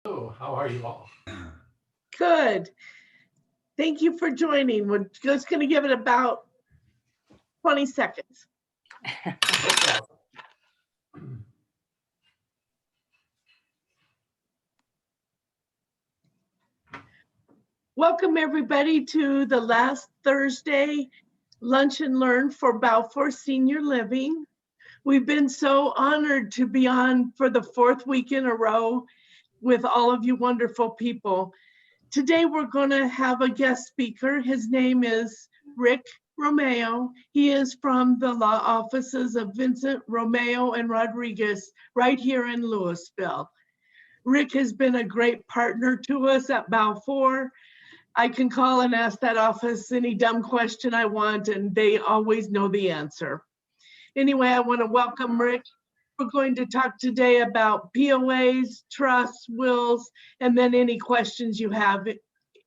Hello, how are you all? Good. Thank you for joining. We're just going to give it about 20 seconds. No problem. Welcome, everybody, to the last Thursday Lunch and Learn for Balfour Senior Living. We've been so honored to be on for the fourth week in a row with all of you wonderful people. Today, we're going to have a guest speaker. His name is Rick Romeo. He is from the law offices of Vincent, Romeo, and Rodriguez right here in Louisville. Rick has been a great partner to us at Balfour. I can call and ask that office any dumb question I want, and they always know the answer. Anyway, I want to welcome Rick. We're going to talk today about POAs, trusts, wills, and then any questions you have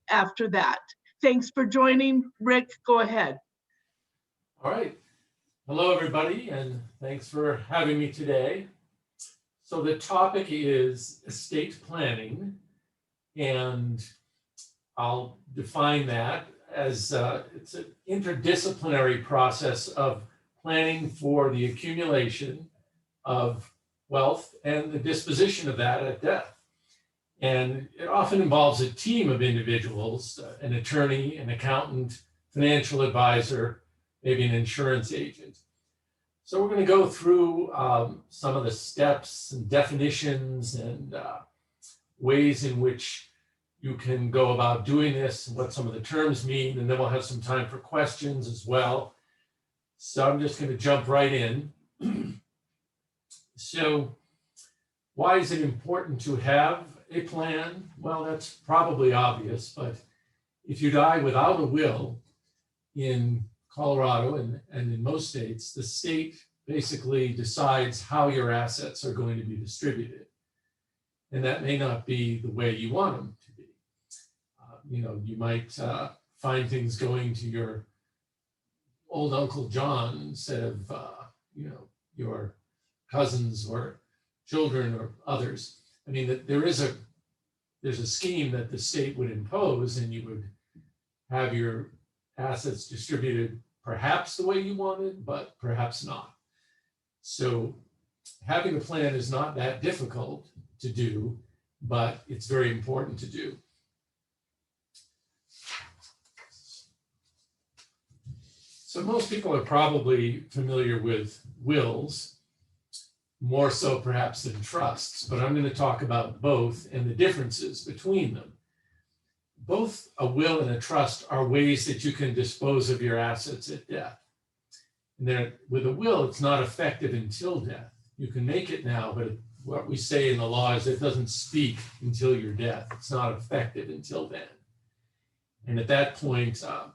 after that. Thanks for joining. Rick, go ahead. All right. Hello, everybody, and thanks for having me today. So the topic is estate planning, and I'll define that as it's an interdisciplinary process of planning for the accumulation of wealth and the disposition of that at death. And it often involves a team of individuals, an attorney, an accountant, financial advisor, maybe an insurance agent. So we're going to go through some of the steps and definitions and ways in which you can go about doing this and what some of the terms mean, and then we'll have some time for questions as well. So I'm just going to jump right in. So why is it important to have a plan? Well, that's probably obvious, but if you die without a will in Colorado and in most states, the state basically decides how your assets are going to be distributed. And that may not be the way you want them to be. You might find things going to your old Uncle John instead of, your cousins or children or others. I mean, there's a scheme that the state would impose, and you would have your assets distributed perhaps the way you wanted, but perhaps not. So having a plan is not that difficult to do, but it's very important to do. So most people are probably familiar with wills, more so perhaps than trusts, but I'm going to talk about both and the differences between them. Both a will and a trust are ways that you can dispose of your assets at death. And with a will, it's not effective until death. You can make it now, but what we say in the law is it doesn't speak until your death. It's not effective until then. And at that point, a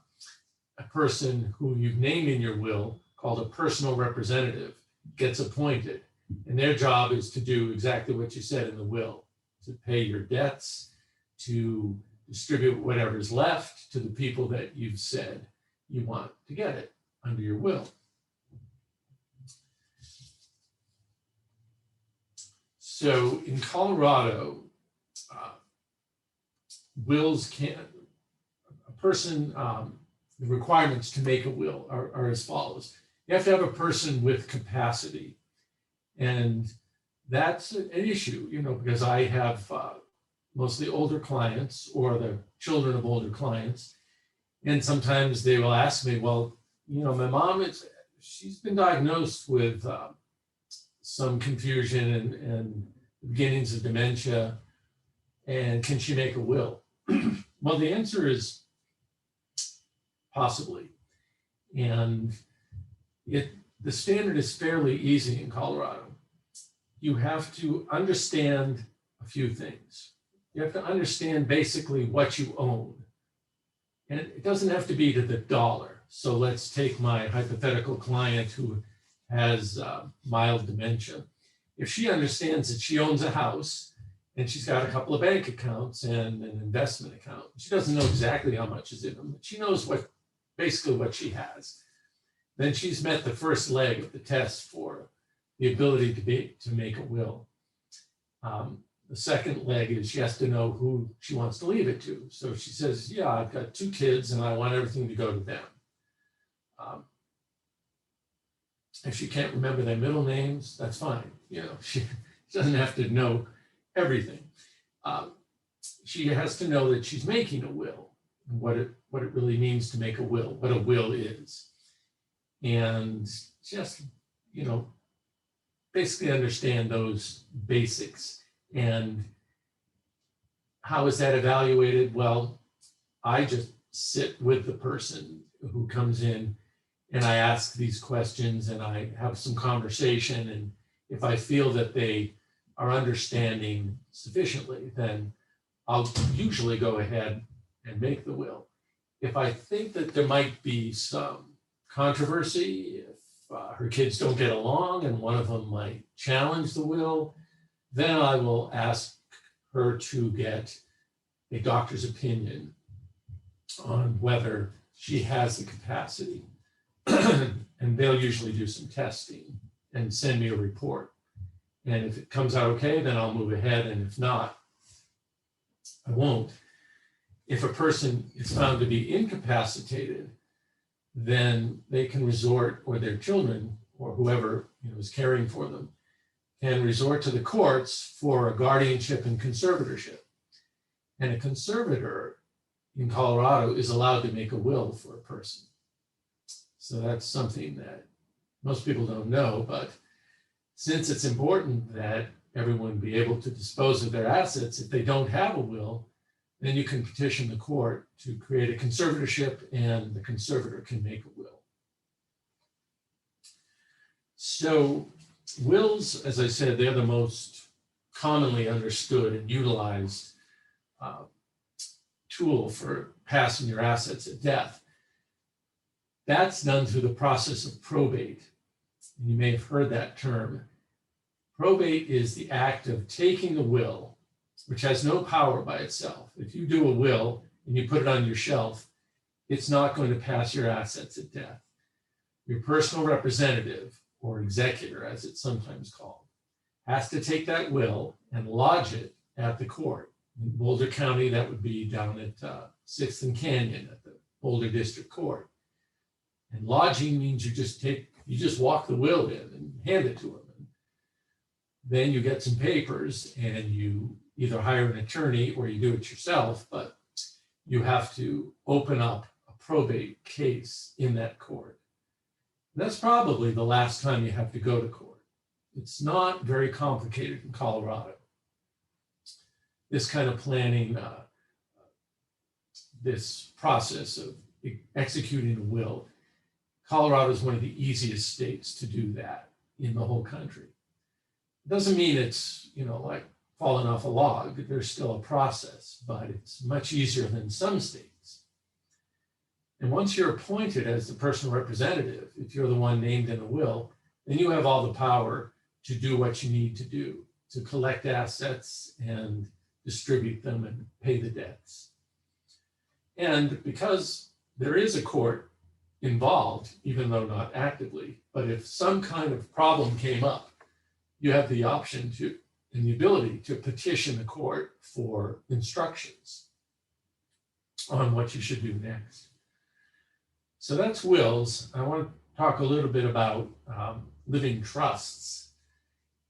person who you've named in your will, called a personal representative, gets appointed. And their job is to do exactly what you said in the will, to pay your debts, to distribute whatever's left to the people that you've said you want to get it under your will. So in Colorado, wills the requirements to make a will are as follows. You have to have a person with capacity. And that's an issue, because I have mostly older clients or the children of older clients. And sometimes they will ask me, well, my mom, she's been diagnosed with some confusion and beginnings of dementia. And can she make a will? Well, the answer is possibly. And the standard is fairly easy in Colorado. You have to understand a few things. You have to understand basically what you own. And it doesn't have to be to the dollar. So let's take my hypothetical client who has mild dementia. If she understands that she owns a house and she's got a couple of bank accounts and an investment account, she doesn't know exactly how much is in them, but she knows basically what she has. Then she's met the first leg of the test for the ability to make a will. the second leg is she has to know who she wants to leave it to. So she says, yeah, I've got 2 kids and I want everything to go to them. If she can't remember their middle names, that's fine. She doesn't have to know everything. She has to know that she's making a will, and what it really means to make a will, what a will is. And just, basically understand those basics. And how is that evaluated? Well, I just sit with the person who comes in and I ask these questions and I have some conversation. And if I feel that they are understanding sufficiently, then I'll usually go ahead and make the will. If I think that there might be some controversy, if her kids don't get along and one of them might challenge the will, then I will ask her to get a doctor's opinion on whether she has the capacity. And they'll usually do some testing and send me a report. And if it comes out okay, then I'll move ahead. And if not, I won't. If a person is found to be incapacitated, then they can resort, or their children, or whoever is caring for them, can resort to the courts for a guardianship and conservatorship. And a conservator in Colorado is allowed to make a will for a person. So that's something that most people don't know, but since it's important that everyone be able to dispose of their assets, if they don't have a will, then you can petition the court to create a conservatorship and the conservator can make a will. So wills, as I said, they're the most commonly understood and utilized tool for passing your assets at death. That's done through the process of probate. And you may have heard that term. Probate is the act of taking a will, which has no power by itself. If you do a will and you put it on your shelf, it's not going to pass your assets at death. Your personal representative, or executor as it's sometimes called, has to take that will and lodge it at the court. In Boulder County, that would be down at 6th and Canyon at the Boulder District Court. And lodging means you just walk the will in and hand it to them. And then you get some papers and you either hire an attorney or you do it yourself, but you have to open up a probate case in that court. And that's probably the last time you have to go to court. It's not very complicated in Colorado. This kind of planning, this process of executing a will, Colorado is one of the easiest states to do that in the whole country. It doesn't mean it's, like falling off a log. There's still a process, but it's much easier than some states. And once you're appointed as the personal representative, if you're the one named in the will, then you have all the power to do what you need to do, to collect assets and distribute them and pay the debts. And because there is a court involved, even though not actively, but if some kind of problem came up, you have the option to and the ability to petition the court for instructions on what you should do next. So that's wills. I want to talk a little bit about living trusts.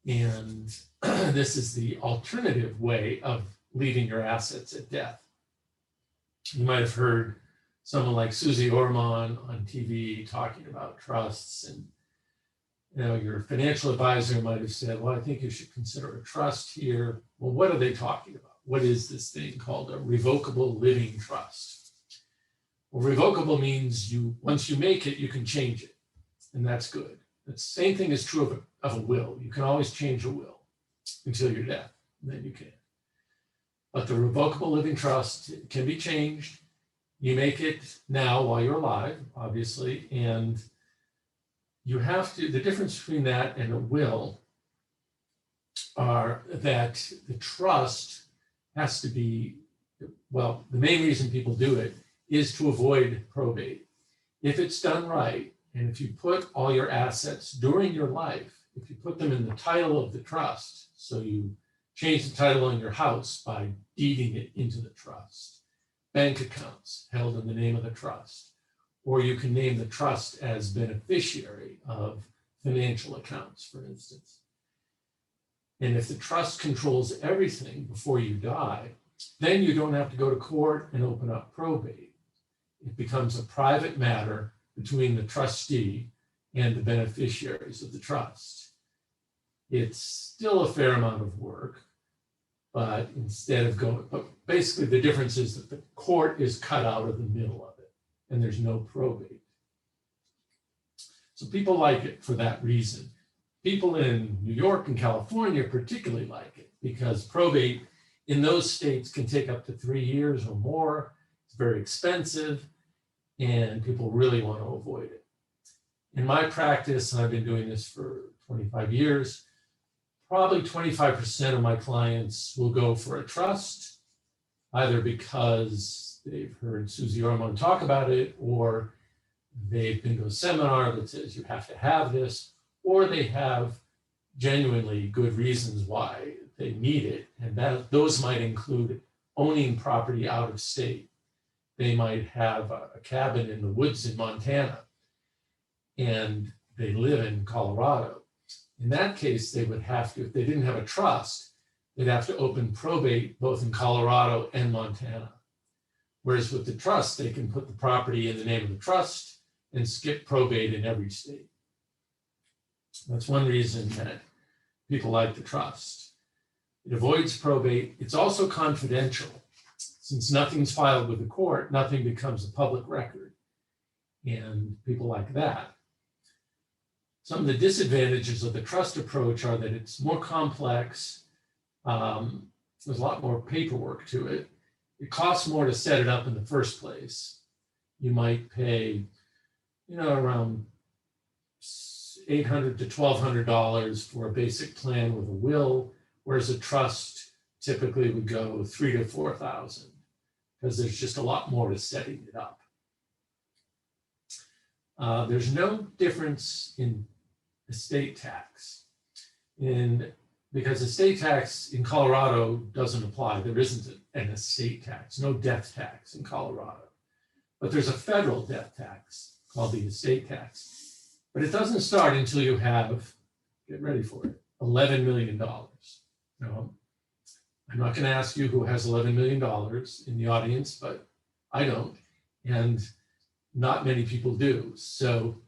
And this is the alternative way of leaving your assets at death. You might have heard someone like Susie Orman on TV talking about trusts, and your financial advisor might have said, well, I think you should consider a trust here. Well, what are they talking about? What is this thing called a revocable living trust? Well, revocable means once you make it, you can change it, and that's good. The same thing is true of a will. You can always change a will until your death, and then you can't. But the revocable living trust can be changed. You make it now while you're alive, obviously, and the difference between that and a will are that the trust has to be, well, the main reason people do it is to avoid probate. If it's done right, and if you put all your assets during your life, if you put them in the title of the trust, so you change the title on your house by deeding it into the trust. Bank accounts held in the name of the trust, or you can name the trust as beneficiary of financial accounts, for instance. And if the trust controls everything before you die, then you don't have to go to court and open up probate. It becomes a private matter between the trustee and the beneficiaries of the trust. It's still a fair amount of work, but basically the difference is that the court is cut out of the middle of it and there's no probate. So people like it for that reason. People in New York and California particularly like it because probate in those states can take up to 3 years or more. It's very expensive and people really want to avoid it. In my practice, and I've been doing this for 25 years, probably 25% of my clients will go for a trust, either because they've heard Susie Ormond talk about it, or they've been to a seminar that says you have to have this, or they have genuinely good reasons why they need it. And those might include owning property out of state. They might have a cabin in the woods in Montana, and they live in Colorado. In that case, they would have to, if they didn't have a trust, they'd have to open probate both in Colorado and Montana. Whereas with the trust, they can put the property in the name of the trust and skip probate in every state. That's one reason that people like the trust. It avoids probate. It's also confidential. Since nothing's filed with the court, nothing becomes a public record. And people like that. Some of the disadvantages of the trust approach are that it's more complex. There's a lot more paperwork to it. It costs more to set it up in the first place. You might pay, around $800 to $1,200 for a basic plan with a will, whereas a trust typically would go $3,000 to $4,000 because there's just a lot more to setting it up. There's no difference in estate tax, because estate tax in Colorado doesn't apply. There isn't an estate tax, no death tax in Colorado. But there's a federal death tax called the estate tax. But it doesn't start until you have, get ready for it, $11 million. Now, I'm not going to ask you who has $11 million in the audience, but I don't. And not many people do. So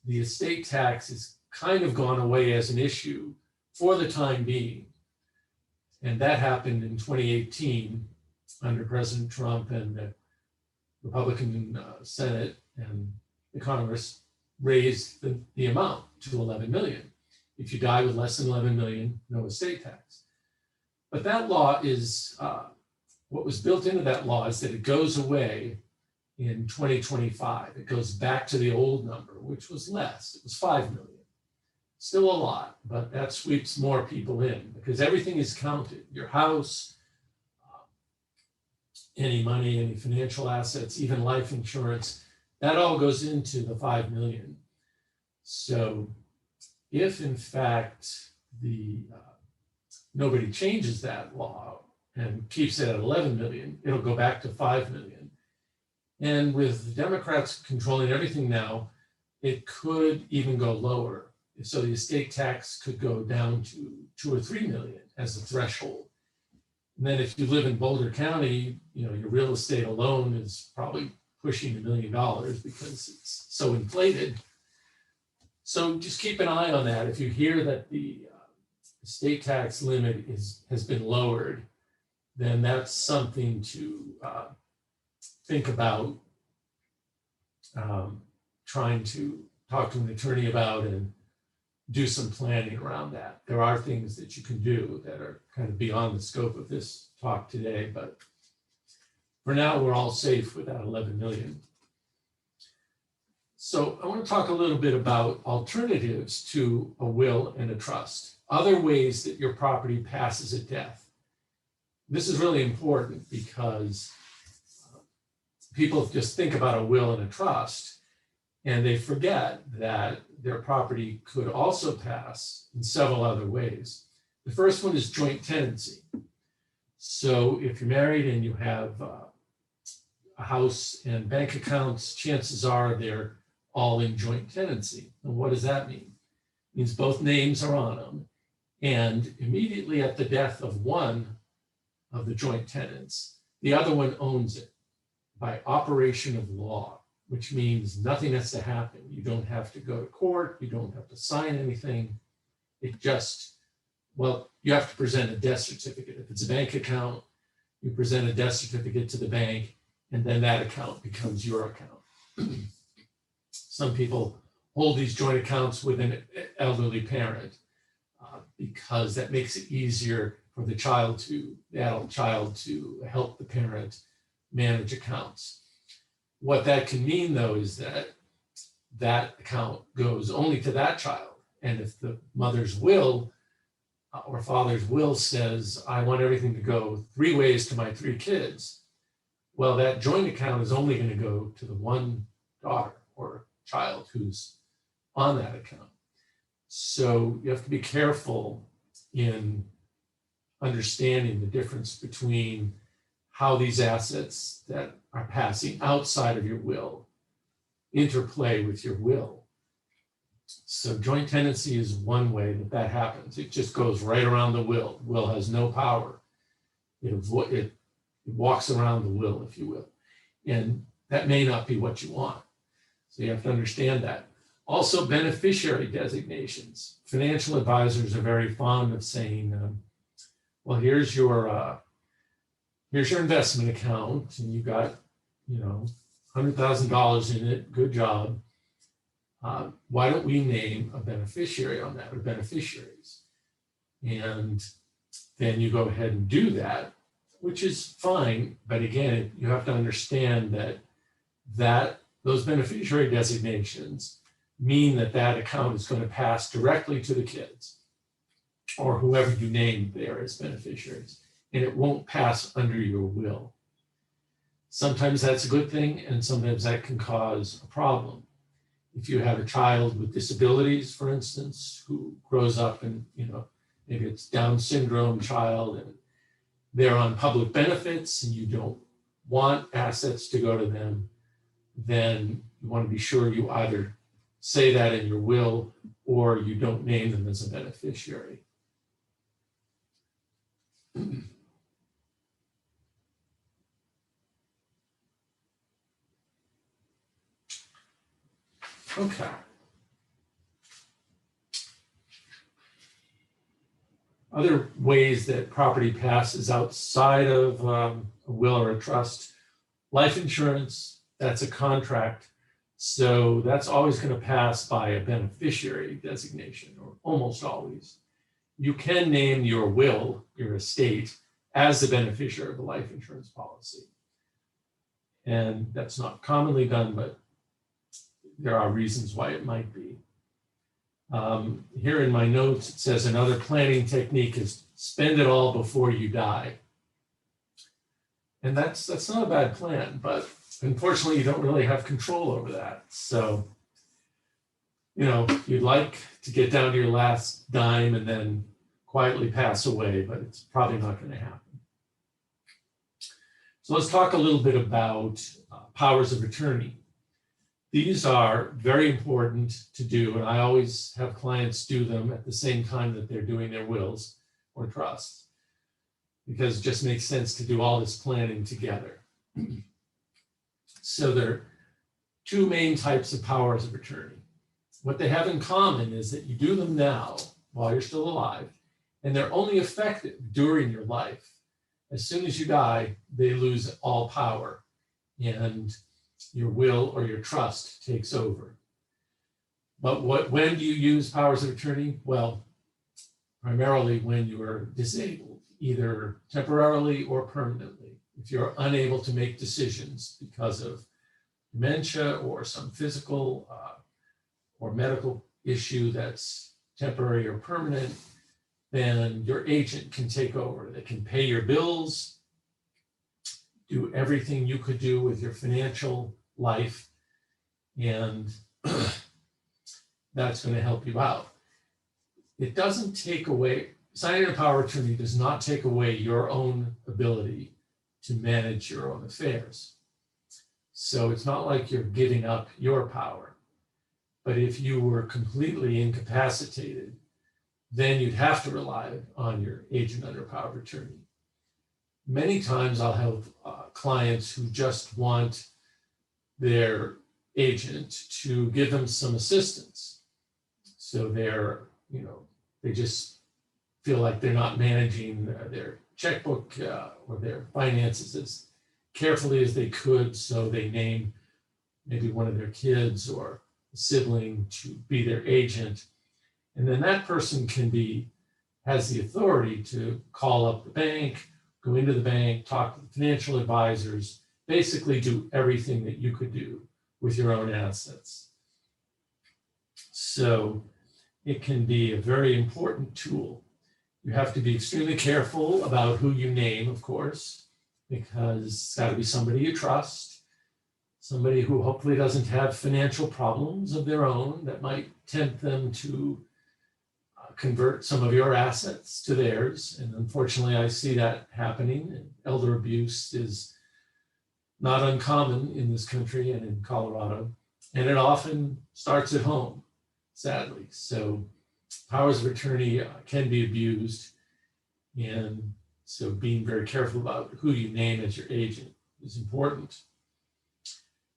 the estate tax has kind of gone away as an issue for the time being. And that happened in 2018 under President Trump, and the Republican Senate and the Congress raised the amount to 11 million. If you die with less than 11 million, no estate tax. But that law is, what was built into that law is that it goes away in 2025. It goes back to the old number, which was less. It was 5 million. Still a lot, but that sweeps more people in because everything is counted. Your house, any money, any financial assets, even life insurance, that all goes into the 5 million. So if in fact nobody changes that law and keeps it at 11 million, it'll go back to 5 million. And with the Democrats controlling everything now, it could even go lower. So the estate tax could go down to 2 or 3 million as a threshold. And then if you live in Boulder County, your real estate alone is probably pushing $1 million because it's so inflated. So just keep an eye on that. If you hear that the estate tax limit has been lowered, then that's something to think about trying to talk to an attorney about and do some planning around that. There are things that you can do that are kind of beyond the scope of this talk today, but for now, we're all safe with that 11 million. So I want to talk a little bit about alternatives to a will and a trust, other ways that your property passes at death. This is really important because people just think about a will and a trust, and they forget that their property could also pass in several other ways. The first one is joint tenancy. So if you're married and you have a house and bank accounts, chances are they're all in joint tenancy. And what does that mean? It means both names are on them. And immediately at the death of one of the joint tenants, the other one owns it by operation of law, which means nothing has to happen. You don't have to go to court. You don't have to sign anything. It just, well, you have to present a death certificate. If it's a bank account, you present a death certificate to the bank, and then that account becomes your account. Some people hold these joint accounts with an elderly parent because that makes it easier for the adult child to help the parent manage accounts. What that can mean, though, is that that account goes only to that child. And if the mother's will or father's will says, I want everything to go 3 ways to my 3 kids, well, that joint account is only going to go to the one daughter or child who's on that account. So you have to be careful in understanding the difference between how these assets that are passing outside of your will interplay with your will. So joint tenancy is one way that happens. It just goes right around the will. Will has no power. It walks around the will, if you will. And that may not be what you want. So you have to understand that. Also, beneficiary designations. Financial advisors are very fond of saying, well, here's your investment account, and you got, $100,000 in it. Good job. Why don't we name a beneficiary on that, or beneficiaries? And then you go ahead and do that, which is fine. But again, you have to understand that those beneficiary designations mean that account is going to pass directly to the kids or whoever you name there as beneficiaries, and it won't pass under your will. Sometimes that's a good thing, and sometimes that can cause a problem. If you have a child with disabilities, for instance, who grows up and, maybe it's Down syndrome child and they're on public benefits and you don't want assets to go to them, then you want to be sure you either say that in your will or you don't name them as a beneficiary. Okay. Other ways that property passes outside of a will or a trust: life insurance, that's a contract. So that's always going to pass by a beneficiary designation, or almost always. You can name your will, your estate, as the beneficiary of a life insurance policy. And that's not commonly done, but there are reasons why it might be. Here in my notes, it says another planning technique is spend it all before you die. And that's not a bad plan, but unfortunately, you don't really have control over that. So, you'd like to get down to your last dime and then quietly pass away, but it's probably not going to happen. So let's talk a little bit about powers of attorney. These are very important to do, and I always have clients do them at the same time that they're doing their wills or trusts, because it just makes sense to do all this planning together. So there are 2 main types of powers of attorney. What they have in common is that you do them now while you're still alive, and they're only effective during your life. As soon as you die, they lose all power, and your will or your trust takes over. But when do you use powers of attorney? Well, primarily when you are disabled, either temporarily or permanently. If you're unable to make decisions because of dementia or some physical or medical issue that's temporary or permanent, then your agent can take over. They can pay your bills, do everything you could do with your financial life, and that's going to help you out. It doesn't take away, signing a power of attorney does not take away your own ability to manage your own affairs. So it's not like you're giving up your power. But if you were completely incapacitated, then you'd have to rely on your agent under power of attorney. Many times I'll have clients who just want their agent to give them some assistance. So they just feel like they're not managing their checkbook or their finances as carefully as they could. So they name maybe one of their kids or a sibling to be their agent. And then that person has the authority to call up the bank, go into the bank, talk to the financial advisors, basically do everything that you could do with your own assets. So it can be a very important tool. You have to be extremely careful about who you name, of course, because it's got to be somebody you trust, somebody who hopefully doesn't have financial problems of their own that might tempt them to convert some of your assets to theirs. And unfortunately, I see that happening. And elder abuse is not uncommon in this country and in Colorado. And it often starts at home, sadly. So powers of attorney can be abused. And so being very careful about who you name as your agent is important.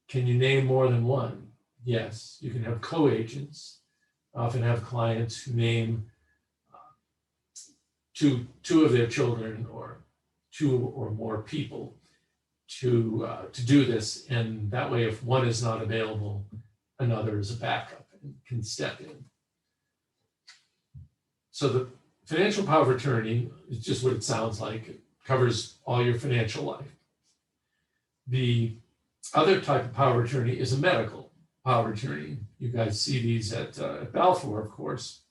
Can you name more than one? Yes, you can have co-agents. I often have clients who name two of their children or two or more people to do this. And that way, if one is not available, another is a backup and can step in. So the financial power of attorney is just what it sounds like. It covers all your financial life. The other type of power of attorney is a medical power of attorney. You guys see these at Balfour, of course.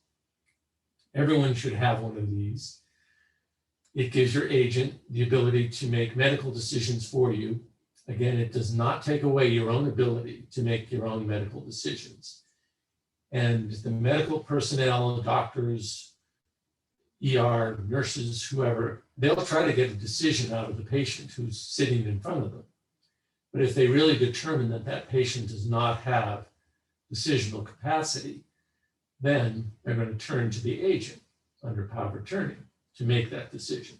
Everyone should have one of these. It gives your agent the ability to make medical decisions for you. Again, it does not take away your own ability to make your own medical decisions. And the medical personnel, doctors, ER, nurses, whoever, they'll try to get a decision out of the patient who's sitting in front of them. But if they really determine that that patient does not have decisional capacity, then they're going to turn to the agent under power of attorney to make that decision.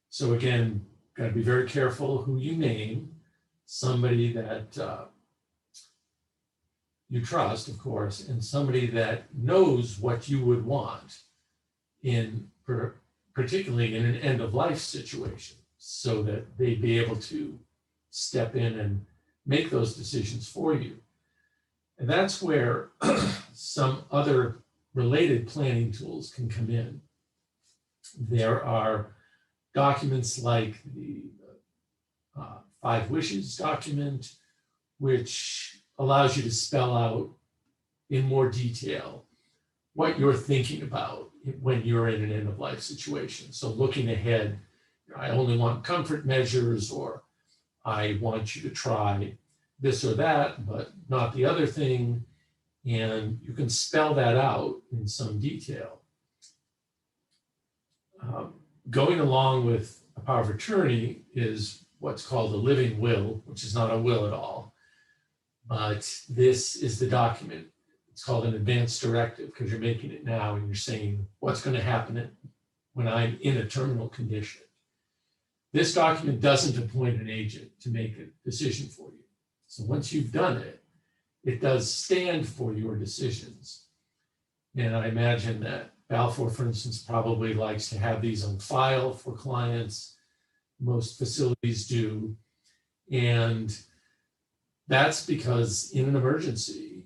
So again, got to be very careful who you name, somebody that you trust, of course, and somebody that knows what you would want particularly in an end of life situation, so that they'd be able to step in and make those decisions for you. And that's where some other related planning tools can come in. There are documents like the 5 Wishes document, which allows you to spell out in more detail what you're thinking about when you're in an end of life situation. So looking ahead, I only want comfort measures, or I want you to try this or that, but not the other thing. And you can spell that out in some detail. Going along with a power of attorney is what's called a living will, which is not a will at all. But this is the document. It's called an advance directive because you're making it now and you're saying what's going to happen when I'm in a terminal condition. This document doesn't appoint an agent to make a decision for you. So once you've done it, it does stand for your decisions. And I imagine that Balfour, for instance, probably likes to have these on file for clients. Most facilities do. And that's because in an emergency,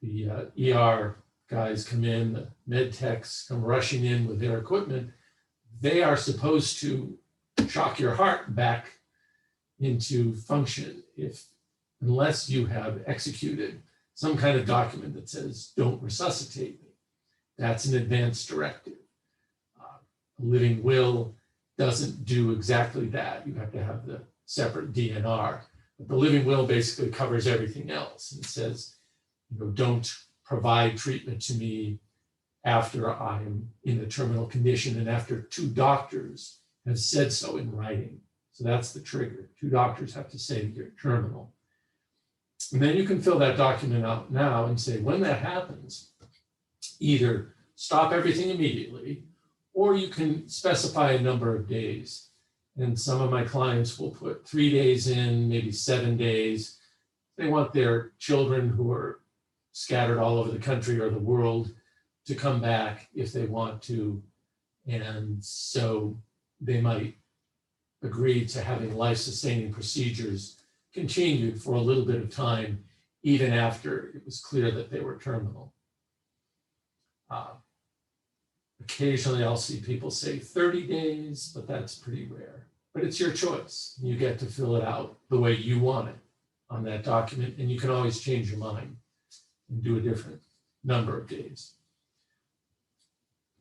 the ER guys come in, the med techs come rushing in with their equipment. They are supposed to shock your heart back into function unless you have executed some kind of document that says, don't resuscitate me. That's an advance directive. A living will doesn't do exactly that. You have to have the separate DNR. But the living will basically covers everything else and says, don't provide treatment to me after I'm in a terminal condition and after 2 doctors have said so in writing. So that's the trigger. 2 doctors have to say that you're terminal. And then you can fill that document out now and say, when that happens, either stop everything immediately, or you can specify a number of days. And some of my clients will put 3 days in, maybe 7 days. They want their children who are scattered all over the country or the world to come back if they want to. And so they might agree to having life-sustaining procedures continued for a little bit of time, even after it was clear that they were terminal. Occasionally I'll see people say 30 days, but that's pretty rare. But it's your choice. You get to fill it out the way you want it on that document, and you can always change your mind and do a different number of days.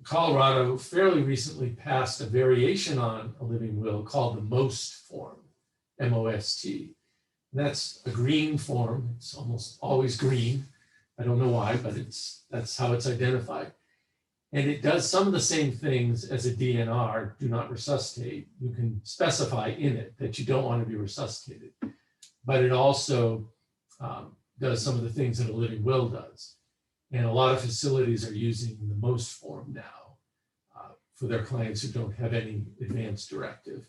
Colorado fairly recently passed a variation on a living will called the MOST form, M-O-S-T. That's a green form. It's almost always green. I don't know why, but that's how it's identified. And it does some of the same things as a DNR, do not resuscitate. You can specify in it that you don't want to be resuscitated, but it also does some of the things that a living will does. And a lot of facilities are using the MOST form now for their clients who don't have any advance directive.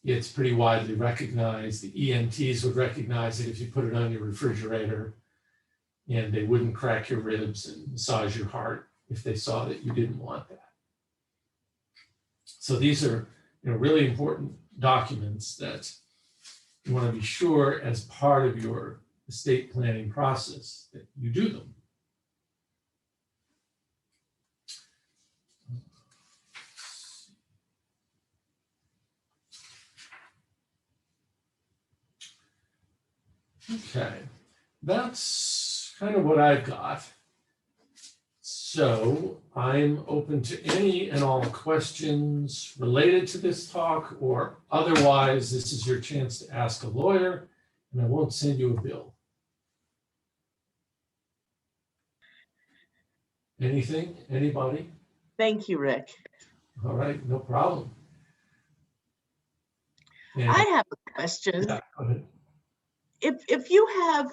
It's pretty widely recognized. The EMTs would recognize it if you put it on your refrigerator, and they wouldn't crack your ribs and massage your heart if they saw that you didn't want that. So these are, really important documents that you want to be sure as part of your estate planning process that you do them. Okay, that's kind of what I've got. So I'm open to any and all questions related to this talk, or otherwise, this is your chance to ask a lawyer, and I won't send you a bill. Anything? Anybody? Thank you, Rick. All right, no problem. And, I have a question. yeah, go ahead. If you have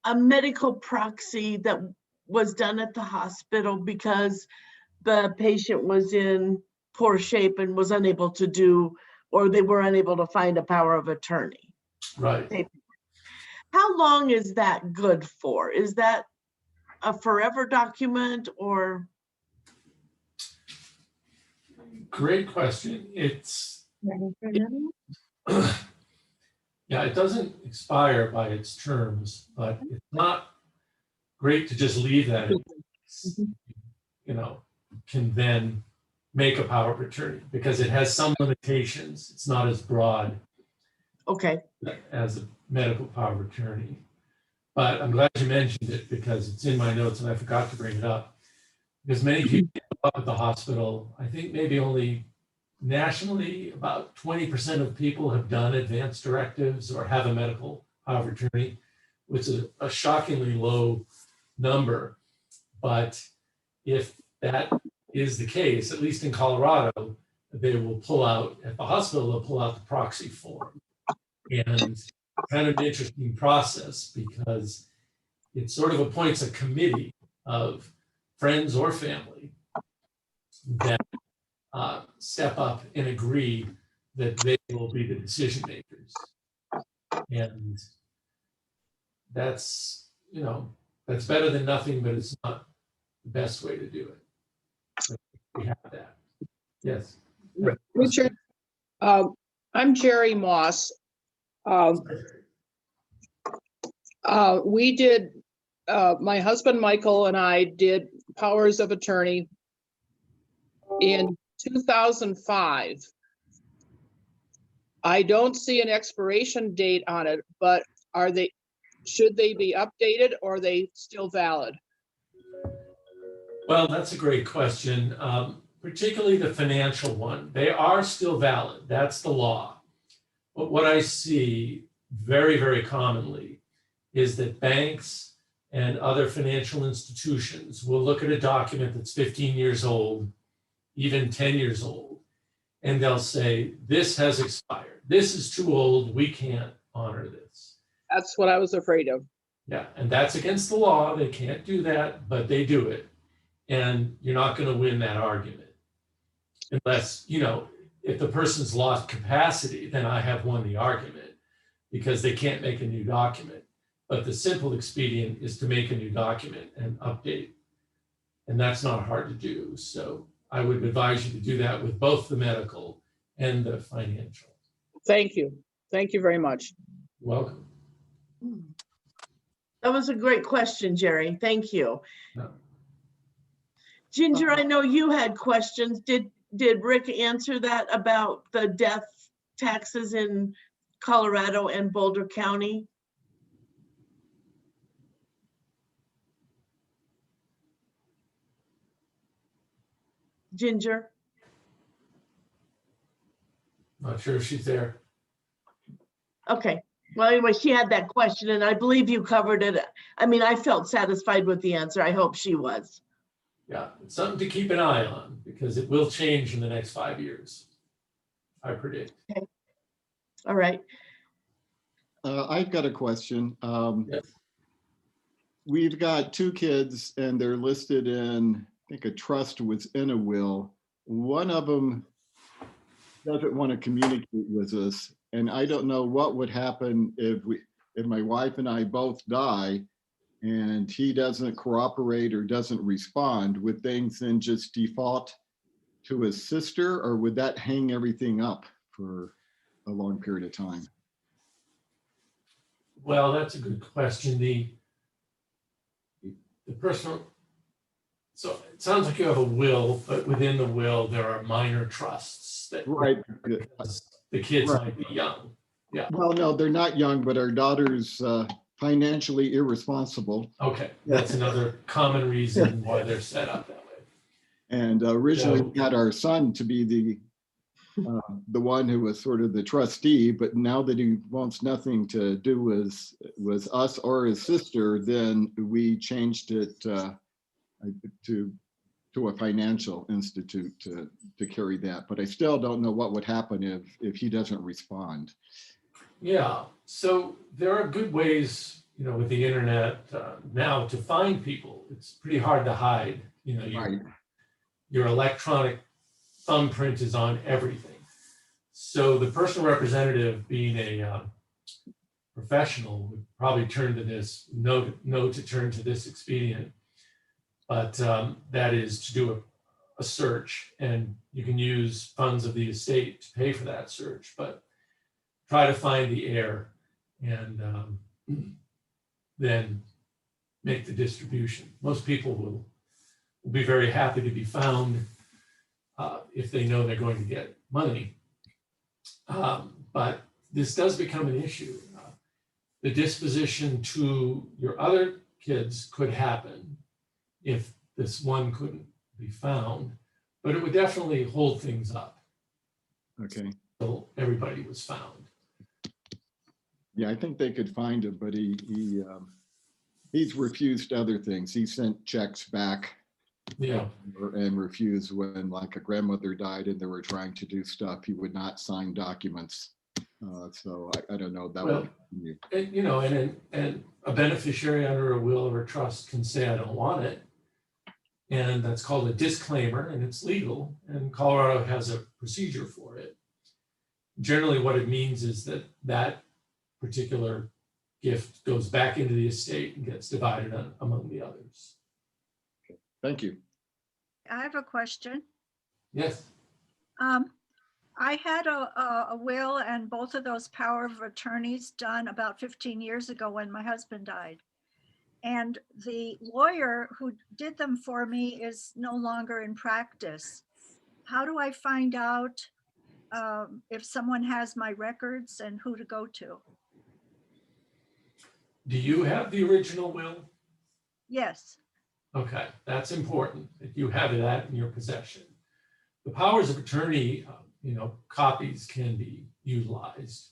a medical proxy that was done at the hospital because the patient was in poor shape and was unable to do, or they were unable to find a power of attorney. Right. How long is that good for? Is that a forever document or? Great question. It's, yeah, it doesn't expire by its terms, but it's not great to just leave that in, can then make a power of attorney because it has some limitations. It's not as broad as a medical power of attorney. But I'm glad you mentioned it because it's in my notes and I forgot to bring it up. Because many people up at the hospital, I think maybe only nationally, about 20% of people have done advance directives or have a medical power of attorney, which is a shockingly low number. But if that is the case, at least in Colorado, they will pull out, at the hospital, they'll pull out the proxy form. And kind of an interesting process because it sort of appoints a committee of friends or family that step up and agree that they will be the decision makers. And that's, that's better than nothing, but it's not the best way to do it. So we have that. Yes. Richard, I'm Jerry Moss. We did, my husband Michael and I did powers of attorney in 2005. I don't see an expiration date on it, but should they be updated or are they still valid? Well, that's a great question, particularly the financial one. They are still valid. That's the law. But what I see very, very commonly is that banks and other financial institutions will look at a document that's 15 years old, even 10 years old, and they'll say, this has expired. This is too old. We can't honor this. That's what I was afraid of. Yeah, and that's against the law. They can't do that, but they do it. And you're not going to win that argument. Unless, if the person's lost capacity, then I have won the argument because they can't make a new document. But the simple expedient is to make a new document and update. And that's not hard to do. So I would advise you to do that with both the medical and the financial. Thank you. Thank you very much. Welcome. That was a great question, Jerry. Thank you. No. Ginger, I know you had questions. Did Rick answer that about the death taxes in Colorado and Boulder County? Ginger? Not sure if she's there. Okay. Well, anyway, she had that question and I believe you covered it. I mean, I felt satisfied with the answer. I hope she was. Yeah, it's something to keep an eye on because it will change in the next 5 years, I predict. Okay. All right. I've got a question. Yes. We've got 2 kids and they're listed in, I think, a trust within a will. One of them doesn't want to communicate with us. And I don't know what would happen if my wife and I both die and he doesn't cooperate or doesn't respond. Would things then just default to his sister, or would that hang everything up for a long period of time? Well, that's a good question. The personal, so it sounds like you have a will, but within the will, there are minor trusts that Right. the kids Right. might be young. Yeah. Well, no, they're not young, but our daughter's financially irresponsible. Okay, that's another common reason why they're set up that way. And originally we had our son to be the one who was sort of the trustee, but now that he wants nothing to do with us or his sister, then we changed it to a financial institute to carry that. But I still don't know what would happen if he doesn't respond. Yeah. So there are good ways, with the internet now to find people. It's pretty hard to hide. Right. Your electronic thumbprint is on everything. So the personal representative, being a professional, would probably turn to this, know to turn to this expedient. But that is to do a search, and you can use funds of the estate to pay for that search, but try to find the heir and then make the distribution. Most people will be very happy to be found if they know they're going to get money. But this does become an issue. The disposition to your other kids could happen if this one couldn't be found, but it would definitely hold things up. Okay. Until everybody was found. Yeah, I think they could find him, but he's refused other things. He sent checks back. Yeah. And refused when, like, a grandmother died and they were trying to do stuff. He would not sign documents. So I don't know. That Well, would, and a beneficiary under a will or a trust can say, I don't want it. And that's called a disclaimer, and it's legal. And Colorado has a procedure for it. Generally, what it means is that that particular gift goes back into the estate and gets divided among the others. thank you. I have a question. Yes. I had a will and both of those power of attorneys done about 15 years ago when my husband died. And the lawyer who did them for me is no longer in practice. How do I find out if someone has my records and who to go to? Do you have the original will? Yes. Okay, that's important that you have that in your possession. The powers of attorney, copies can be utilized.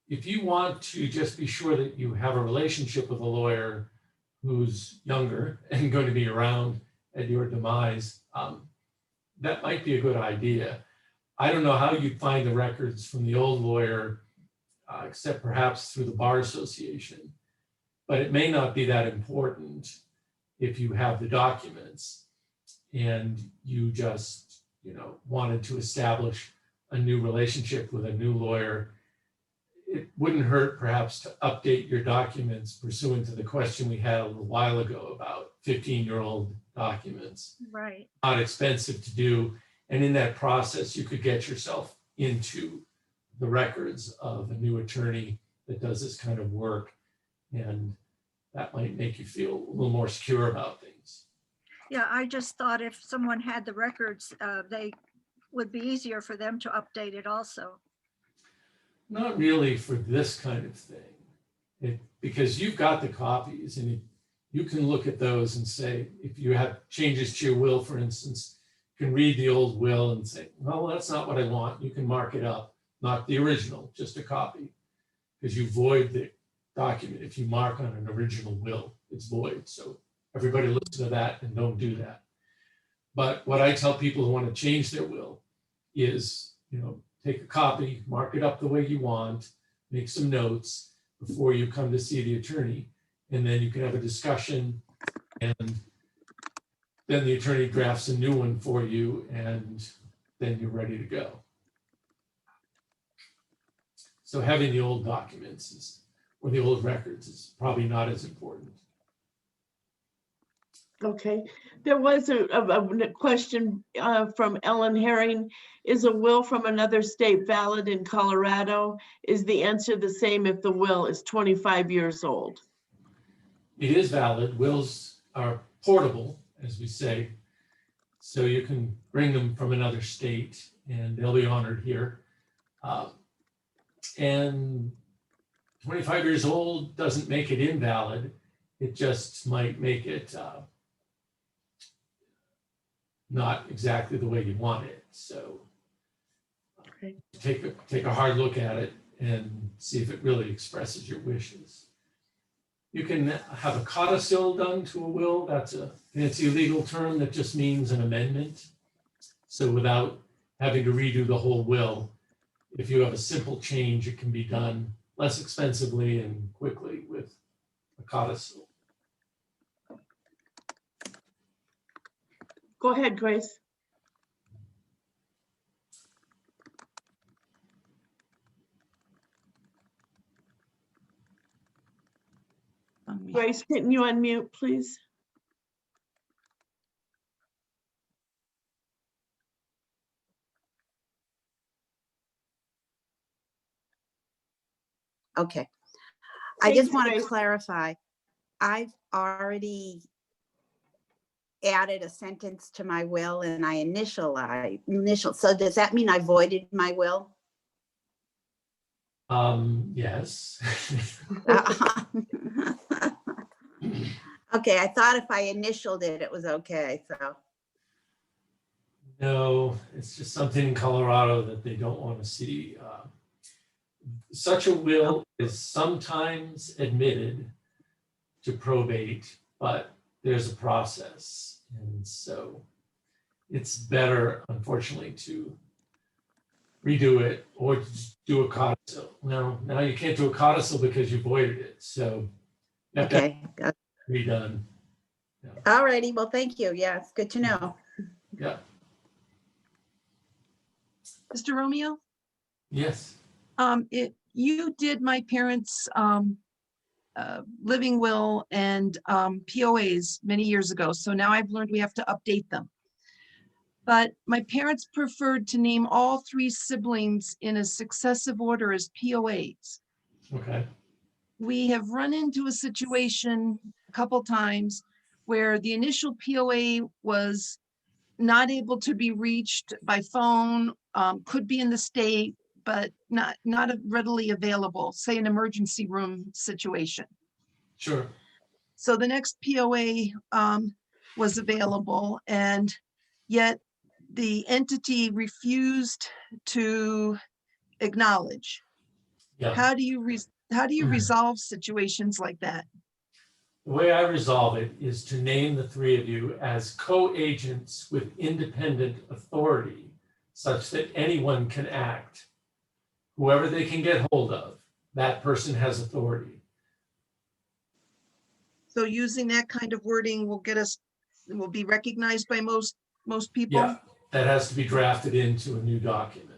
if you want to just be sure that you have a relationship with a lawyer who's younger and going to be around at your demise, that might be a good idea. I don't know how you'd find the records from the old lawyer, except perhaps through the Bar Association. But it may not be that important if you have the documents and you just, wanted to establish a new relationship with a new lawyer. It wouldn't hurt perhaps to update your documents pursuant to the question we had a little while ago about 15-year-old documents. Right. Not expensive to do. And in that process, you could get yourself into the records of a new attorney that does this kind of work. And that might make you feel a little more secure about things. Yeah, I just thought if someone had the records, they would be easier for them to update it also. Not really for this kind of thing, because you've got the copies and you can look at those and say, if you have changes to your will, for instance, you can read the old will and say, well, that's not what I want. You can mark it up, not the original, just a copy, because you void the document. If you mark on an original will, it's void. So everybody listen to that and don't do that. But what I tell people who want to change their will is, take a copy, mark it up the way you want, make some notes before you come to see the attorney, and then you can have a discussion, and then the attorney drafts a new one for you, and then you're ready to go. So having the old documents or the old records is probably not as important. Okay, there was a question from Ellen Herring. Is a will from another state valid in Colorado? Is the answer the same if the will is 25 years old? It is valid. Wills are portable, as we say. So you can bring them from another state and they'll be honored here. And 25 years old doesn't make it invalid. It just might make it not exactly the way you want it. So Okay. take a hard look at it and see if it really expresses your wishes. You can have a codicil done to a will. That's a fancy legal term that just means an amendment. So without having to redo the whole will, if you have a simple change, it can be done less expensively and quickly with a codicil. Go ahead, Grace. Grace, can you unmute, please? Okay. I Thank just you, want to Grace. clarify. I've already added a sentence to my will and I initial. So does that mean I voided my will? Yes. Okay, I thought if I initialed it, it was okay, so. No, it's just something in Colorado that they don't want to see. Such a will is sometimes admitted to probate, but there's a process. And so it's better, unfortunately, to redo it or just do a codicil. No, now you can't do a codicil because you voided it. So you have to have Okay, it redone. all righty, well, thank you. Yeah, it's good to know. Yeah. Mr. Romeo, Yes. you did my parents' living will and POAs many years ago. So now I've learned we have to update them. But my parents preferred to name all three siblings in a successive order as POAs. Okay. We have run into a situation a couple times where the initial POA was not able to be reached by phone, could be in the state, but not readily available, say an emergency room situation. Sure. So the next POA was available, and yet the entity refused to acknowledge. Yeah, How do you resolve situations like that? the way I resolve it is to name the three of you as co-agents with independent authority, such that anyone can act. Whoever they can get hold of, that person has authority. So using that kind of wording will be recognized by most people? Yeah, that has to be drafted into a new document.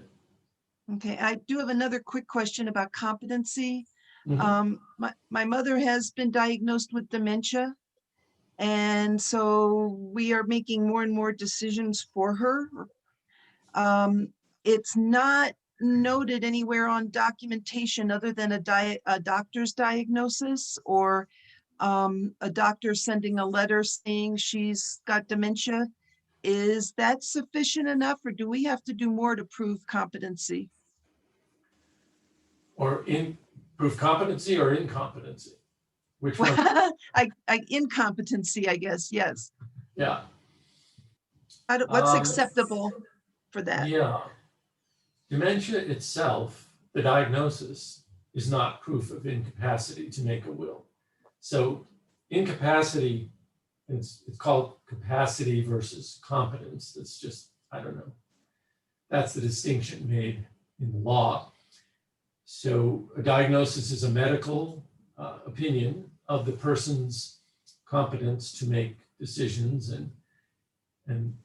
Okay, I do have another quick question about competency. Mhm. My mother has been diagnosed with dementia. And so we are making more and more decisions for her. It's not noted anywhere on documentation other than a doctor's diagnosis or a doctor sending a letter saying she's got dementia. Is that sufficient enough, or do we have to do more to prove competency? Or prove competency or incompetency? Which one? Incompetency, I guess, yes. Yeah. What's Um, acceptable for that? Yeah. Dementia itself, the diagnosis, is not proof of incapacity to make a will. So incapacity, it's called capacity versus competence. It's just, I don't know. That's the distinction made in the law. So a diagnosis is a medical opinion of the person's competence to make decisions, and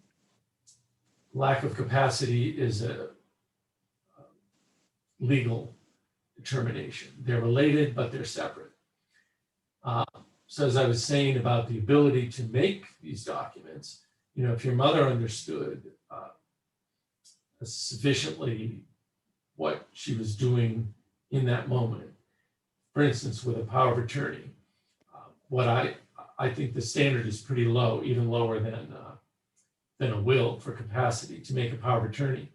lack of capacity is a legal determination. They're related, but they're separate. So as I was saying about the ability to make these documents, if your mother understood sufficiently what she was doing in that moment, for instance, with a power of attorney, what I think the standard is pretty low, even lower than a will for capacity to make a power of attorney.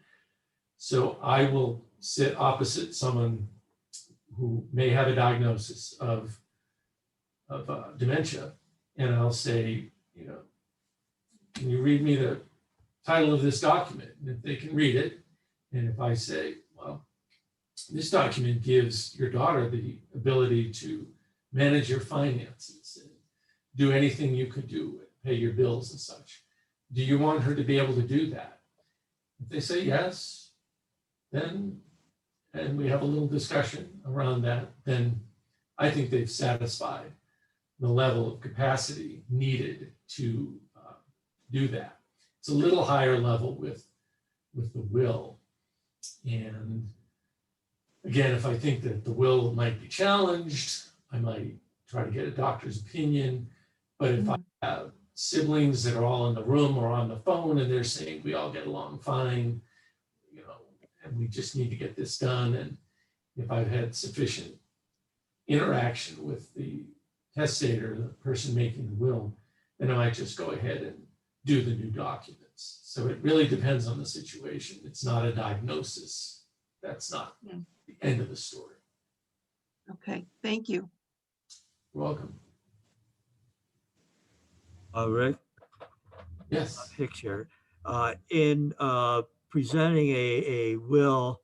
So I will sit opposite someone who may have a diagnosis of dementia, and I'll say, can you read me the title of this document? And if they can read it, and if I say, well, this document gives your daughter the ability to manage your finances and do anything you could do, pay your bills and such. Do you want her to be able to do that? If they say yes, then, and we have a little discussion around that, then I think they've satisfied the level of capacity needed to do that. It's a little higher level with the will. And again, if I think that the will might be challenged, I might try to get a doctor's opinion. But if I have siblings that are all in the room or on the phone and they're saying we all get along fine, and we just need to get this done, and if I've had sufficient interaction with the testator, the person making the will, then I might just go ahead and do the new documents. So it really depends on the situation. It's not a diagnosis. That's not the end of the story. Okay, thank you. You're welcome. Rick, Yes. picture. In presenting a will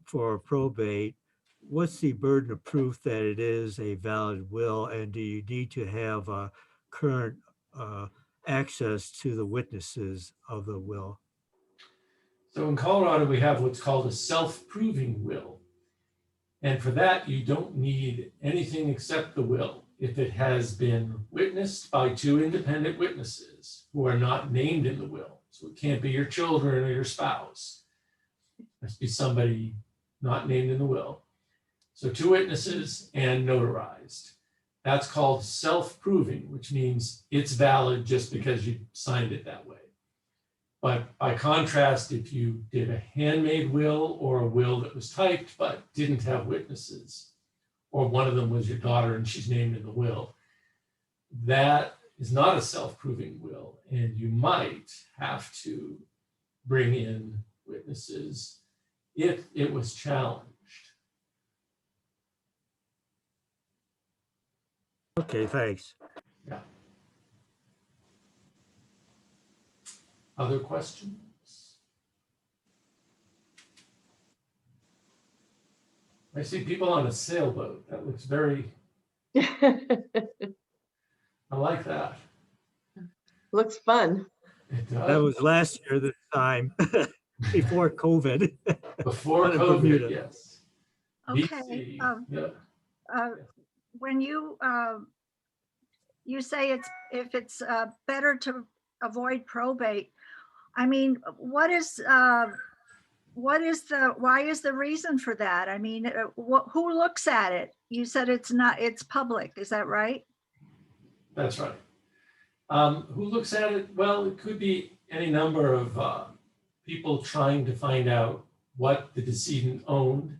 for probate, what's the burden of proof that it is a valid will, and do you need to have current access to the witnesses of the will? So in Colorado, we have what's called a self-proving will. And for that, you don't need anything except the will. If it has been witnessed by two independent witnesses who are not named in the will. So it can't be your children or your spouse. It must be somebody not named in the will. So two witnesses and notarized. That's called self-proving, which means it's valid just because you signed it that way. But by contrast, if you did a handmade will or a will that was typed but didn't have witnesses, or one of them was your daughter and she's named in the will, that is not a self-proving will, and you might have to bring in witnesses if it was challenged. Okay, thanks. Yeah. Other questions? I see people on a sailboat. That looks very, I like that. Looks fun. It That does. was last year this time, before COVID. Before Out of COVID, Bermuda. yes. Okay, BC, yeah. when you say if it's better to avoid probate, I mean, why is the reason for that? I mean, who looks at it? You said it's public, is that right? That's right. Who looks at it? Well, it could be any number of people trying to find out what the decedent owned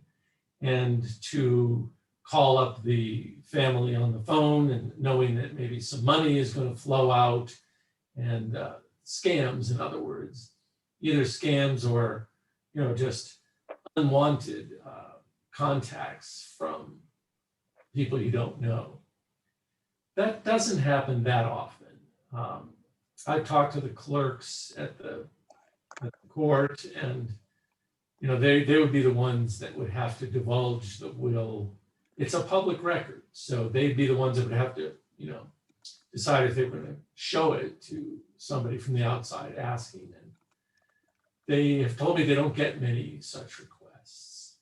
and to call up the family on the phone and knowing that maybe some money is going to flow out, and scams, in other words, either scams or, just unwanted contacts from people you don't know. That doesn't happen that often. I've talked to the clerks at the court, and they would be the ones that would have to divulge the will. It's a public record, so they'd be the ones that would have to, decide if they were going to show it to somebody from the outside asking. And they have told me they don't get many such requests.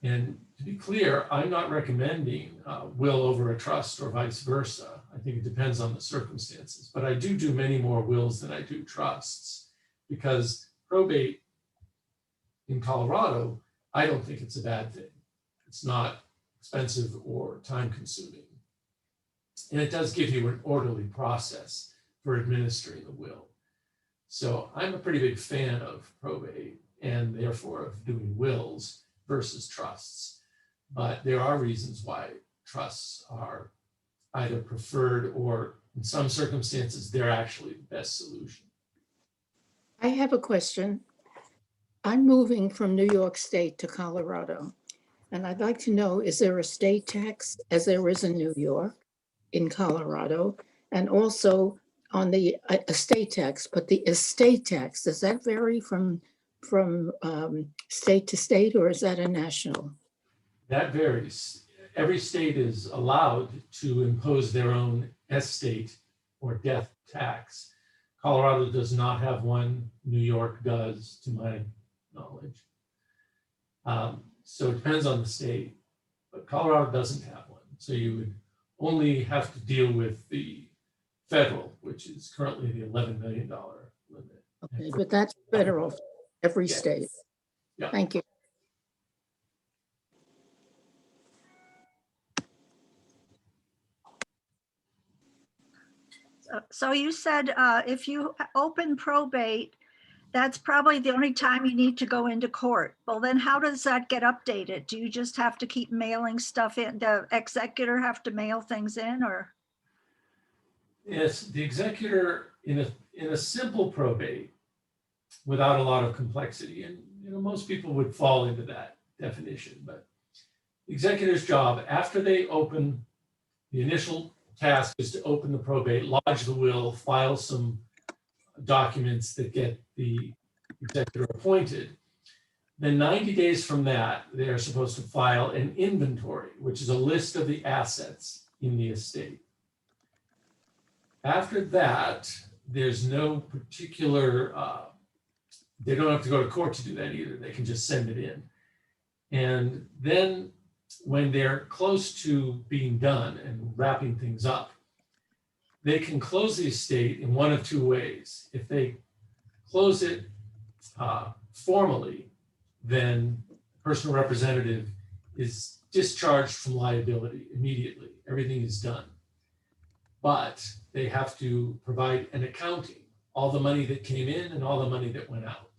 And to be clear, I'm not recommending will over a trust or vice versa. I think it depends on the circumstances, but I do many more wills than I do trusts, because probate in Colorado, I don't think it's a bad thing. It's not expensive or time consuming. And it does give you an orderly process for administering the will. So I'm a pretty big fan of probate, and therefore of doing wills versus trusts. But there are reasons why trusts are either preferred, or in some circumstances, they're actually the best solution. I have a question. I'm moving from New York State to Colorado, and I'd like to know, is there a state tax as there is in New York, in Colorado, and also on the estate tax, but the estate tax, does that vary from state to state, or is that a national? That varies. Every state is allowed to impose their own estate or death tax. Colorado does not have one. New York does, to my knowledge. So it depends on the state, but Colorado doesn't have one. So you would only have to deal with the federal, which is currently the $11 million limit. Okay, but that's federal, every Yes. state. Yeah. Thank you. So you said if you open probate, that's probably the only time you need to go into court. Well, then how does that get updated? Do you just have to keep mailing stuff in? The executor have to mail things in, or? Yes, the executor in a simple probate, without a lot of complexity, and most people would fall into that definition, but the executor's job after they open, the initial task is to open the probate, lodge the will, file some documents that get the executor appointed. Then 90 days from that, they are supposed to file an inventory, which is a list of the assets in the estate. After that, there's no particular, they don't have to go to court to do that either. They can just send it in. And then when they're close to being done and wrapping things up, they can close the estate in one of two ways. If they close it formally, then the personal representative is discharged from liability immediately. Everything is done. But they have to provide an accounting, all the money that came in and all the money that went out.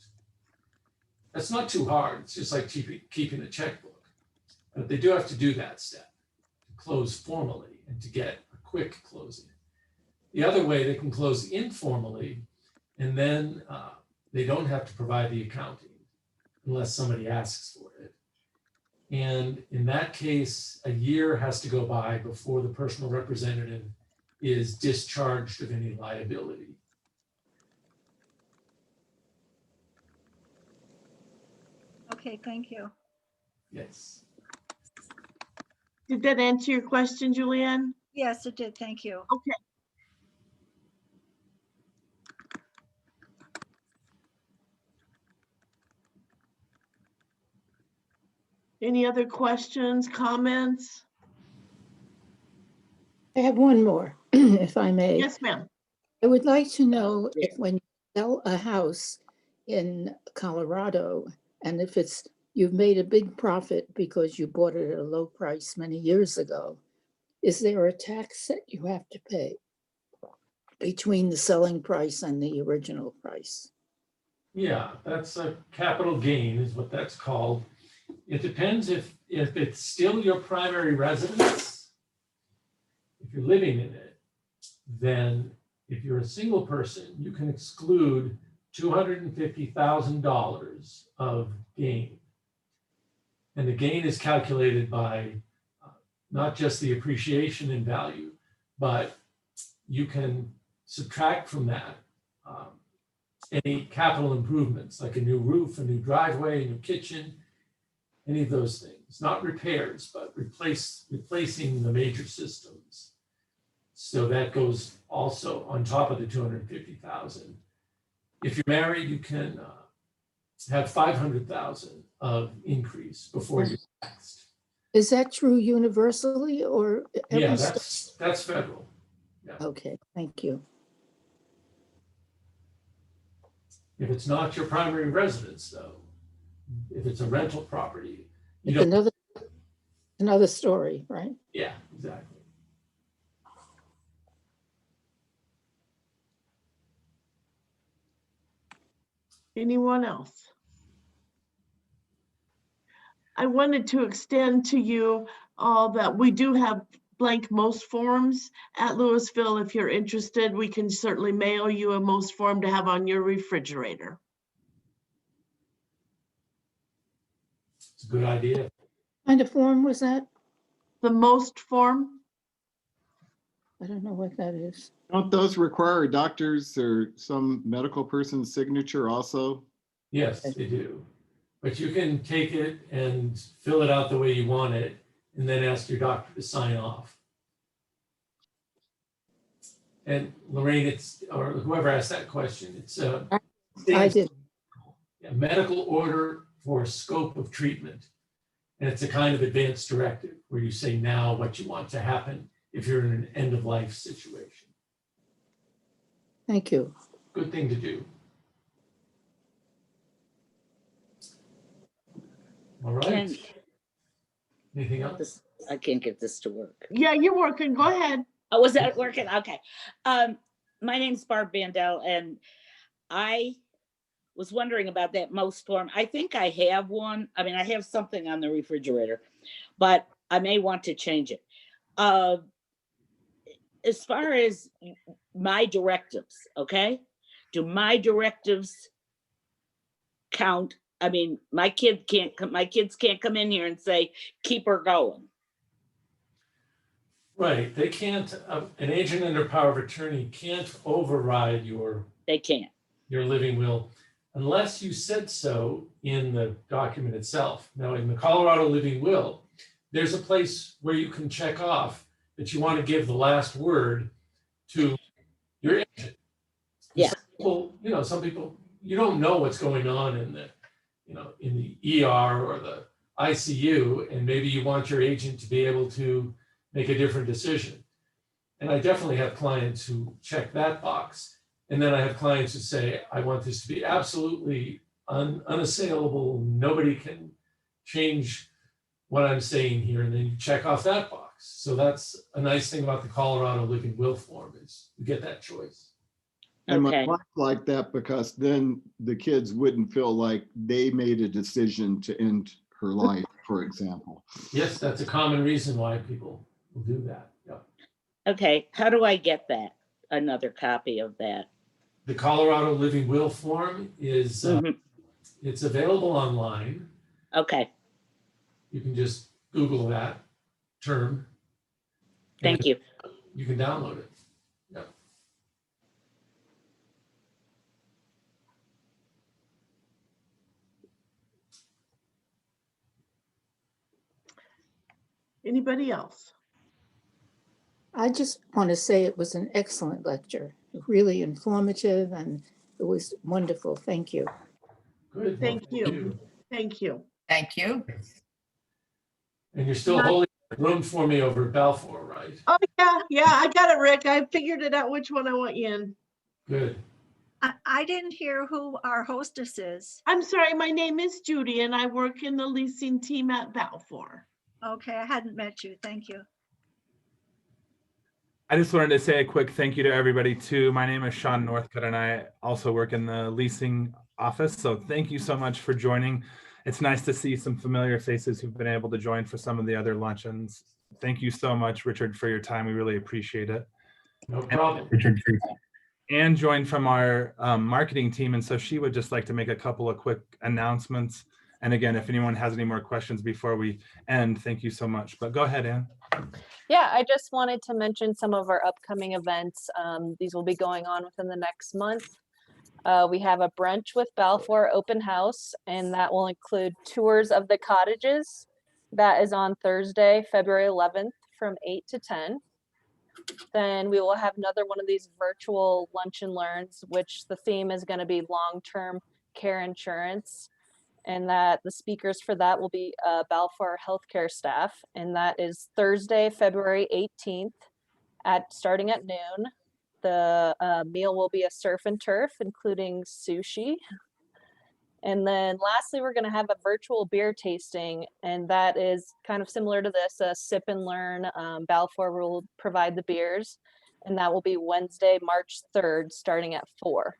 That's not too hard. It's just like keeping a checkbook. But they do have to do that step, to close formally and to get a quick closing. The other way, they can close informally, and then they don't have to provide the accounting unless somebody asks for it. And in that case, a year has to go by before the personal representative is discharged of any liability. Okay, thank you. Yes. Did that answer your question, Julianne? Yes, it did. Thank you. Okay. Any other questions, comments? I have one more, if I may. Yes, ma'am. I would like to know if when you sell a house in Colorado, and if you've made a big profit because you bought it at a low price many years ago, is there a tax that you have to pay between the selling price and the original price? Yeah, that's a capital gain is what that's called. It depends if it's still your primary residence. If you're living in it, then if you're a single person, you can exclude $250,000 of gain. And the gain is calculated by not just the appreciation in value, but you can subtract from that any capital improvements, like a new roof, a new driveway, a new kitchen, any of those things. Not repairs, but replacing the major systems. So that goes also on top of the 250,000. If you're married, you can have 500,000 of increase before you're taxed. Is that true universally or? Yeah, every that's federal. Okay, thank you. If it's not your primary residence, though, if it's a rental property, you It's don't. another story, right? Yeah, exactly. Anyone else? I wanted to extend to you all that we do have blank most forms at Louisville. If you're interested, we can certainly mail you a most form to have on your refrigerator. It's a good idea. What kind of form was that? The most form? I don't know what that is. Don't those require a doctor's or some medical person's signature also? Yes, they do. But you can take it and fill it out the way you want it, and then ask your doctor to sign off. And Lorraine, or whoever asked that question, it's a I did. medical order for scope of treatment. And it's a kind of advanced directive where you say now what you want to happen if you're in an end of life situation. Thank you. Good thing to do. All right. Anything else? I can't get this to work. Yeah, you're working. Go ahead. Oh, was that working? Okay. My name's Barb Bandel, and I was wondering about that most form. I think I have one. I mean, I have something on the refrigerator, but I may want to change it. As far as my directives, okay? Do my directives count? I mean, my kids can't come in here and say, keep her going. Right, they can't, an agent under power of attorney can't override They can't. your living will unless you said so in the document itself. Now, in the Colorado living will, there's a place where you can check off that you want to give the last word to your agent. Yeah. Some people, you don't know what's going on in the ER or the ICU, and maybe you want your agent to be able to make a different decision. And I definitely have clients who check that box. And then I have clients who say, I want this to be absolutely unassailable. Nobody can change what I'm saying here. And then you check off that box. So that's a nice thing about the Colorado living will form is you get that choice. And my Okay. wife liked that because then the kids wouldn't feel like they made a decision to end her life, for example. Yes, that's a common reason why people will do that. Yeah. Okay, how do I get that? Another copy of that? The Colorado living will form is, Mhm. it's available online. Okay, You can just Google that term. and thank you. You can download it. Yeah. Anybody else? I just want to say it was an excellent lecture, really informative, and it was wonderful. Thank you. Good. Thank you. Thank you. Thank you. And you're still Not- holding room for me over at Balfour, right? Oh, yeah, I got it, Rick. I figured it out which one I want you in. Good. I didn't hear who our hostess is. I'm sorry, my name is Judy and I work in the leasing team at Balfour. Okay, I hadn't met you. Thank you. I just wanted to say a quick thank you to everybody too. My name is Sean Northcutt and I also work in the leasing office. So thank you so much for joining. It's nice to see some familiar faces who've been able to join for some of the other luncheons. Thank you so much, Richard, for your time. We really appreciate it. No problem. And joined from our marketing team. And so she would just like to make a couple of quick announcements. And again, if anyone has any more questions before we end, thank you so much. But go ahead, Ann. Yeah, I just wanted to mention some of our upcoming events. These will be going on within the next month. We have a brunch with Balfour open house, and that will include tours of the cottages. That is on Thursday, February 11th from 8 to 10. Then we will have another one of these virtual lunch and learns, which the theme is going to be long-term care insurance. And that the speakers for that will be Balfour healthcare staff. And that is Thursday, February 18th starting at noon. The meal will be a surf and turf, including sushi. And then lastly, we're going to have a virtual beer tasting, and that is kind of similar to this, a sip and learn. Balfour will provide the beers, and that will be Wednesday, March 3rd, starting at 4.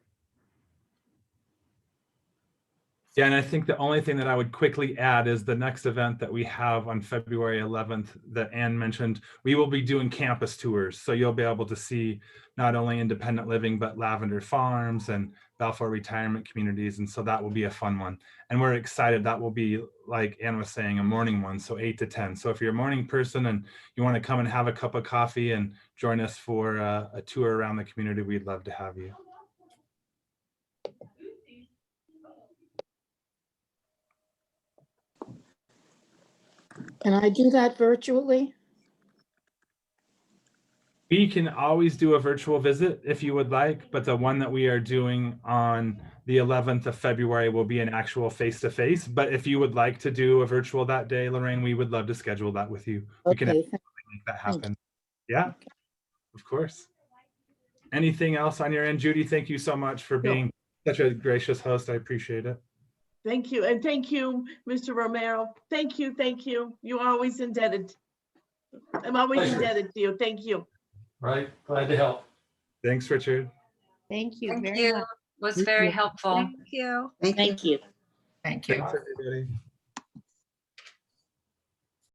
Yeah, and I think the only thing that I would quickly add is the next event that we have on February 11th that Ann mentioned, we will be doing campus tours. So you'll be able to see not only independent living, but Lavender Farms and Balfour retirement communities. And so that will be a fun one. And we're excited. That will be, like Ann was saying, a morning one, so 8 to 10. So if you're a morning person and you want to come and have a cup of coffee and join us for a tour around the community, we'd love to have you. Can I do that virtually? We can always do a virtual visit if you would like, but the one that we are doing on the 11th of February will be an actual face-to-face. But if you would like to do a virtual that day, Lorraine, we would love to schedule that with you. We can Okay, make that happen. Yeah, of course. Anything else on your end, Judy? Thank you so much for being such a gracious host. I appreciate it. Thank you. And thank you, Mr. Romero. Thank you. Thank you. You're always indebted. I'm always Pleasure. indebted to you. Thank you. Right. Glad to help. Thanks, Richard. Thank you Thank very you. much. Was very helpful. Thank you. Thank you. Thank you. Thanks, everybody.